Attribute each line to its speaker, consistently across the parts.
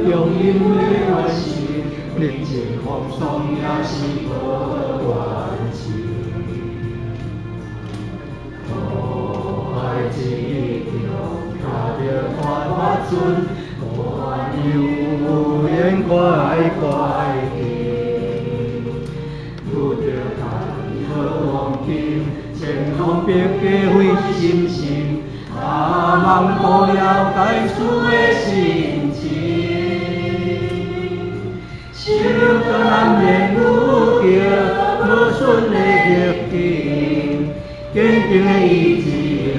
Speaker 1: 用因的关心，历尽风霜也是无怨情。爱之中，踏着大法船，无怨有缘快行。拄着谈好黄金，前方别家费心心，梦破了该输的心情。想着难免有着无顺的逆境，坚定的意志永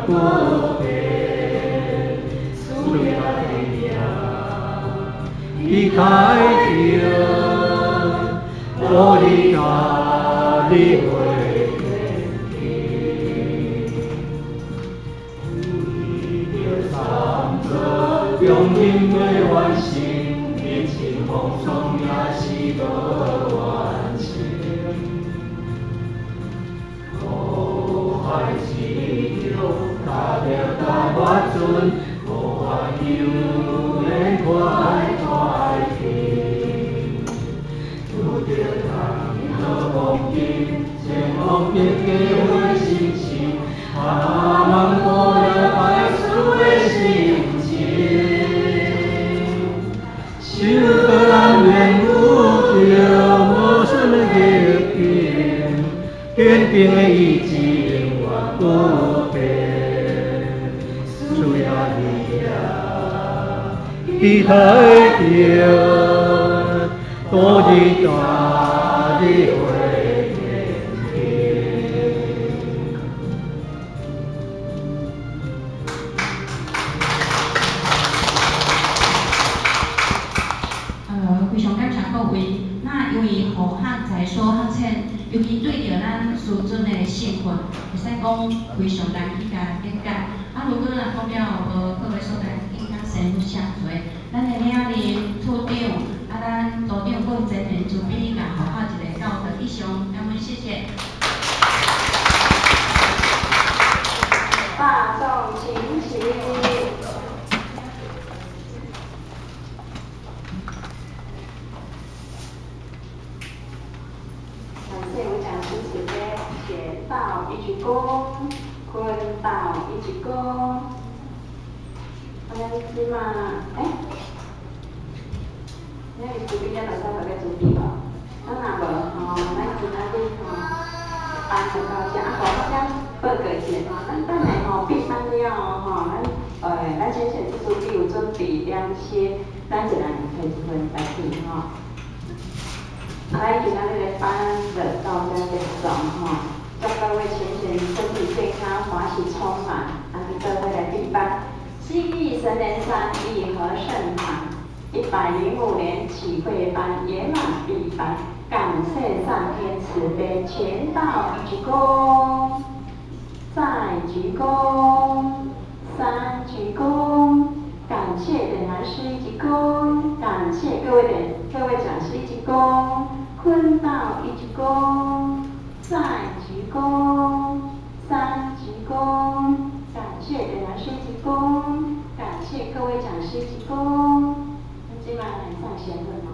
Speaker 1: 不变。虽然离开着，我离家你会天天。为着三者用因的完心，历尽风霜也是无怨情。海之中，踏着大法船，无怨有缘快行。拄着谈好黄金，前方别家费心心，梦破了该输的心情。想着难免有着无顺的逆境，坚定的意志永远不变。虽然离开着，多日大日会天天。
Speaker 2: 非常感谢各位。那由于好学才疏学浅，尤其对着咱师尊的身份，会使讲非常难去甲理解。如果若讲了无各位所在，应该先谢罪。咱的领导、处长，咱组长各前面准备甲好好一个教导以上，咱们谢谢。
Speaker 3: 大众请起。感谢我讲师姊妹，学道一鞠躬，坤道一鞠躬。咱即嘛，咱是准备了就大家准备无？咱若无吼，咱今仔日吼，班就到这，咱报告一下吼，咱等下吼闭班了吼，咱先生这边有准备两些，咱就来开一份来听吼。来，今仔日的班就到这结束吼，祝各位先生身体健康，欢喜充满，各位来闭班。西域神莲山义和圣堂105年启慧班圆满闭班，感谢上天慈悲，全道一鞠躬，再鞠躬，三鞠躬，感谢点燃师一鞠躬，感谢各位讲师一鞠躬，坤道一鞠躬，再鞠躬，三鞠躬。感谢点燃师一鞠躬，感谢各位讲师一鞠躬。那今晚来上贤论吗？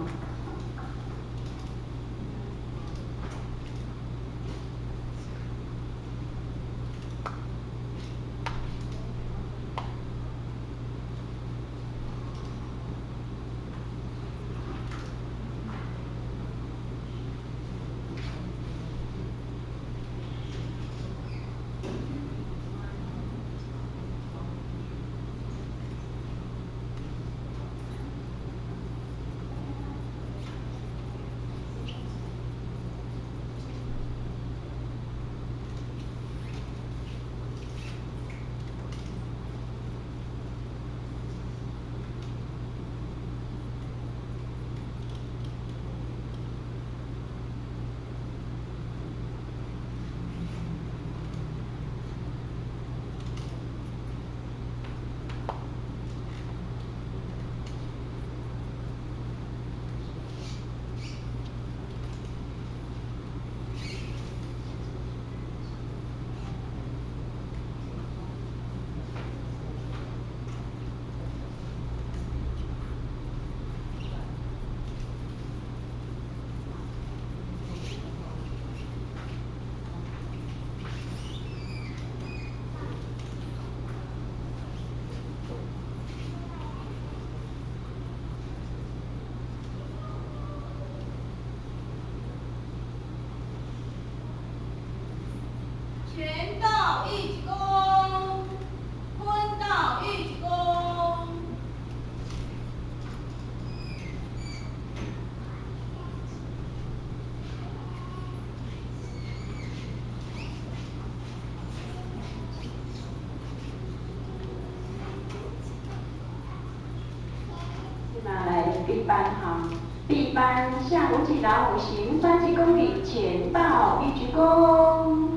Speaker 3: 班哈。第一班下午起老虎行3级公里，前到1鞠躬，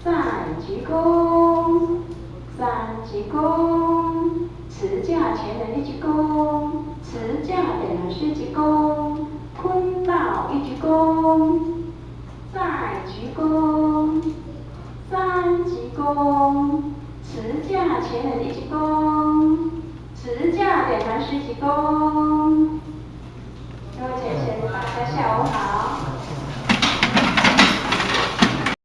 Speaker 3: 再鞠躬，3鞠躬，持架前人1鞠躬，持架点人4鞠躬，坤到1鞠躬，再鞠躬，3鞠躬，持架前人1鞠躬，持架点人10鞠躬。各位姐姐，大家下午好。